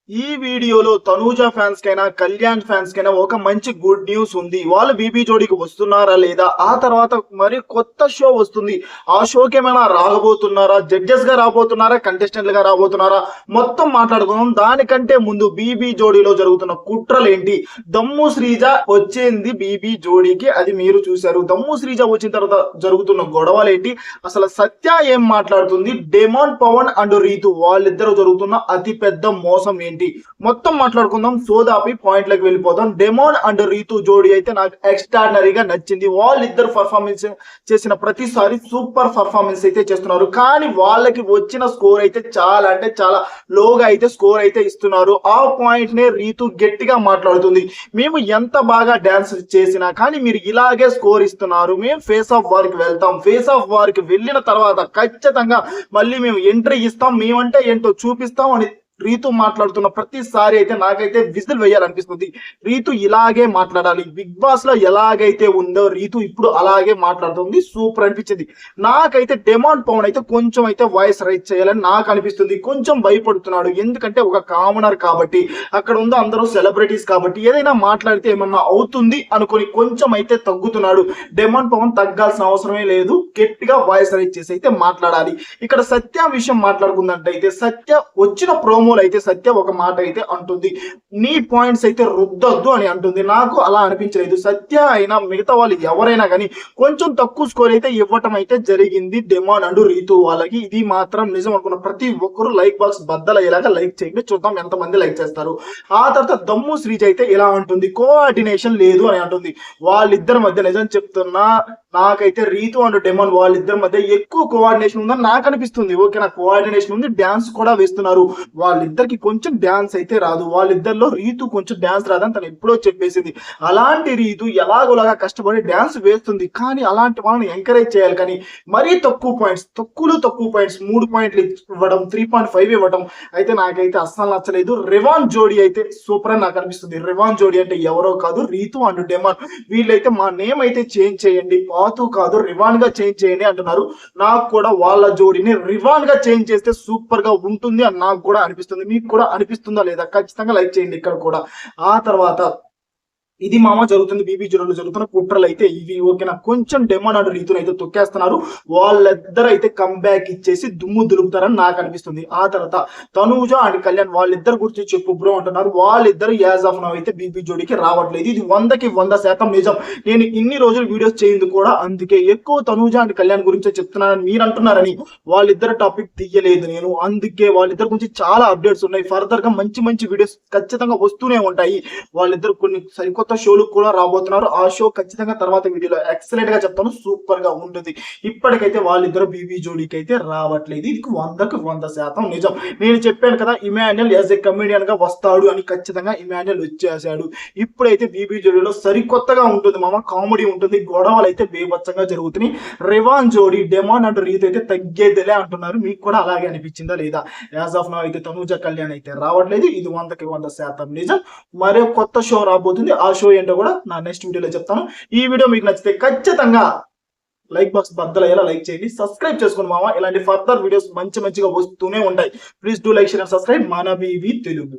ఈ వీడియోలో తనూజ ఫ్యాన్స్ కైనా కళ్యాణ్ ఫ్యాన్స్ కైనా ఒక మంచి గుడ్ న్యూస్ ఉంది. వాళ్ళు బీబీ జోడీకి వస్తున్నారా లేదా, ఆ తర్వాత మరి కొత్త షో వస్తుంది. ఆ షోకి ఏమైనా రాబోతున్నారా, జడ్జెస్ గా రాబోతున్నారా, కంటెస్టెంట్ గా రాబోతున్నారా, మొత్తం మాట్లాడుకుందాం. దానికంటే ముందు బీబీ జోడీలో జరుగుతున్న కుట్రలు ఏంటి, దమ్ము శ్రీజ వచ్చేంది బీబీ జోడీకి, అది మీరు చూశారు. దమ్ము శ్రీజ వచ్చిన తర్వాత జరుగుతున్న గొడవలు ఏంటి, అసలు సత్య ఏం మాట్లాడుతుంది, డెమాన్ పవన్ అండ్ రీతు వాళ్ళిద్దరు జరుగుతున్న అతి పెద్ద మోసం ఏంటి, మొత్తం మాట్లాడుకుందాం. సోదాపి పాయింట్ లకు వెళ్ళిపోదాం. డెమాన్ అండ్ రీతు జోడీ అయితే నాకు ఎక్స్ట్రాడినరీగా నచ్చింది. వాళ్ళిద్దరు పర్ఫార్మెన్స్ చేసిన ప్రతిసారి సూపర్ పర్ఫార్మెన్స్ అయితే చేస్తున్నారు. కానీ వాళ్ళకి వచ్చిన స్కోర్ అయితే చాలా అంటే చాలా లోగా అయితే స్కోర్ అయితే ఇస్తున్నారు. ఆ పాయింట్ నే రీతు గట్టిగా మాట్లాడుతుంది. మేము ఎంత బాగా డాన్స్ చేసినా కానీ మీరు ఇలాగే స్కోర్ ఇస్తున్నారు. మేము ఫేస్ ఆఫ్ వార్ కి వెళ్తాం. ఫేస్ ఆఫ్ వార్ కి వెళ్ళిన తర్వాత ఖచ్చితంగా మళ్ళీ మేము ఎంట్రీ ఇస్తాం, మేమంటే ఏంటో చూపిస్తాం అని రీతు మాట్లాడుతున్న ప్రతిసారి అయితే నాకైతే విజిల్ వేయాలనిపిస్తుంది. రీతు ఇలాగే మాట్లాడాలి. బిగ్ బాస్ లో ఎలాగైతే ఉందో రీతు ఇప్పుడు అలాగే మాట్లాడుతుంది. సూపర్ అనిపించింది. నాకైతే డెమాన్ పవన్ అయితే కొంచెం అయితే వాయిస్ రైజ్ చేయాలని నాకు అనిపిస్తుంది. కొంచెం భయపడుతున్నాడు, ఎందుకంటే ఒక కామనర్ కాబట్టి, అక్కడ ఉందో అందరూ సెలబ్రిటీస్ కాబట్టి ఏదైనా మాట్లాడితే ఏమన్నా అవుతుంది అనుకొని కొంచెం అయితే తగ్గుతున్నాడు. డెమాన్ పవన్ తగ్గాల్సిన అవసరమే లేదు, గట్టిగా వాయిస్ రైజ్ చేసి అయితే మాట్లాడాలి. ఇక్కడ సత్య విషయం మాట్లాడుకుందంటే సత్య వచ్చిన ప్రోమో అయితే సత్య ఒక మాట అయితే అంటుంది, నీ పాయింట్స్ అయితే రుద్దొద్దు అని అంటుంది. నాకు అలా అనిపించలేదు. సత్య అయినా మిగతా వాళ్ళు ఎవరైనా కానీ కొంచెం తక్కువ స్కోర్ అయితే ఇవ్వటం అయితే జరిగింది డెమాన్ అండ్ రీతు వాళ్ళకి. ఇది మాత్రం నిజం అనుకున్న ప్రతి ఒక్కరు లైక్ బాక్స్ బద్దలయ్యేలాగా లైక్ చేయండి, చూద్దాం ఎంతమంది లైక్ చేస్తారు. ఆ తర్వాత దమ్ము శ్రీజ అయితే ఇలా అంటుంది, కోఆర్డినేషన్ లేదు అని అంటుంది. వాళ్ళిద్దరి మధ్య నిజం చెప్తున్నా, నాకైతే రీతు అండ్ డెమాన్ వాళ్ళిద్దరి మధ్య ఎక్కువ కోఆర్డినేషన్ ఉందని నాకు అనిపిస్తుంది. ఓకే, నాకు కోఆర్డినేషన్ ఉంది, డాన్స్ కూడా వేస్తున్నారు. వాళ్ళిద్దరికి కొంచెం డాన్స్ అయితే రాదు. వాళ్ళిద్దరిలో రీతు కొంచెం డాన్స్ రాదని తను ఎప్పుడో చెప్పేసింది. అలాంటి రీతు ఎలాగోలాగా కష్టపడి డాన్స్ వేస్తుంది. కానీ అలాంటి వాళ్ళని ఎంకరేజ్ చేయాలి, కానీ మరీ తక్కువ పాయింట్స్ 3 పాయింట్లు ఇవ్వడం, 3.5 ఇవ్వడం అయితే నాకైతే అస్సలు నచ్చలేదు. రివాన్ జోడీ అయితే సూపర్ అని నాకు అనిపిస్తుంది. రివాన్ జోడీ అంటే ఎవరో కాదు, రీతు అండ్ డెమాన్. వీళ్ళైతే మా నేమ్ అయితే చేంజ్ చేయండి, పాతు కాదు రివాన్ గా చేంజ్ చేయండి అంటున్నారు. నాకు కూడా వాళ్ళ జోడీని రివాన్ గా చేంజ్ చేస్తే సూపర్ గా ఉంటుంది అని నాకు కూడా అనిపిస్తుంది. మీకు కూడా అనిపిస్తుందా లేదా, ఖచ్చితంగా లైక్ చేయండి ఇక్కడ కూడా. ఆ తర్వాత ఇది మామ జరుగుతుంది. బీబీ జోడీలో జరుగుతున్న కుట్రలు అయితే ఇవి. ఓకేనా, కొంచెం డెమాన్ అండ్ రీతును అయితే తొక్కేస్తున్నారు. వాళ్ళిద్దరు అయితే కంబ్యాక్ ఇచ్చేసి దుమ్ము దులుపుతారని నాకు అనిపిస్తుంది. ఆ తర్వాత తనూజ అండ్ కళ్యాణ్ వాళ్ళిద్దరు గురించి చెప్పు బ్రో అంటున్నారు. వాళ్ళిద్దరు యాజ్ ఆఫ్ నౌ అయితే బీబీ జోడీకి రావట్లేదు. ఇది 100కి 100% నిజం. నేను ఇన్ని రోజులు వీడియోస్ చేయింది కూడా అందుకే. ఎక్కువ తనూజ అండ్ కళ్యాణ్ గురించే చెప్తున్నానని మీరు అంటున్నారని వాళ్ళిద్దరు టాపిక్ తీయలేదు నేను. అందుకే వాళ్ళిద్దరు గురించి చాలా అప్డేట్స్ ఉన్నాయి. ఫర్దర్ గా మంచి మంచి వీడియోస్ ఖచ్చితంగా వస్తూనే ఉంటాయి. వాళ్ళిద్దరు కొన్ని సరికొత్త షోలు కూడా రాబోతున్నారు. ఆ షో ఖచ్చితంగా తర్వాత వీడియోలో ఎక్సలెంట్ గా చెప్తాను, సూపర్ గా ఉంటుంది. ఇప్పటికైతే వాళ్ళిద్దరు బీబీ జోడీకి అయితే రావట్లేదు. ఇది 100కి 100% నిజం. నేను చెప్పాను కదా, ఇమాన్యుయల్ యాజ్ ఏ కమెడియన్ గా వస్తాడు అని. ఖచ్చితంగా ఇమాన్యుయల్ వచ్చేసాడు. ఇప్పుడైతే బీబీ జోడీలో సరికొత్తగా ఉంటుంది మామ, కామెడీ ఉంటుంది, గొడవలు అయితే బేబచ్చంగా జరుగుతున్నాయి. రివాన్ జోడీ డెమాన్ అండ్ రీత్ అయితే తగ్గేదిలే అంటున్నారు. మీకు కూడా అలాగే అనిపించిందా లేదా? యాజ్ ఆఫ్ నౌ అయితే తనూజ కళ్యాణ్ అయితే రావట్లేదు. ఇది 100కి 100% నిజం. మరో కొత్త షో రాబోతుంది. ఆ షో ఏంటో కూడా నా నెక్స్ట్ వీడియోలో చెప్తాను. ఈ వీడియో మీకు నచ్చితే ఖచ్చితంగా లైక్ బాక్స్ బద్దలయ్యేలా లైక్ చేయండి, సబ్స్క్రైబ్ చేసుకోండి మామ. ఇలాంటి ఫర్దర్ వీడియోస్ మంచిగా వస్తూనే ఉంటాయి. Please do like, share and subscribe మన బీవీ తెలుగు.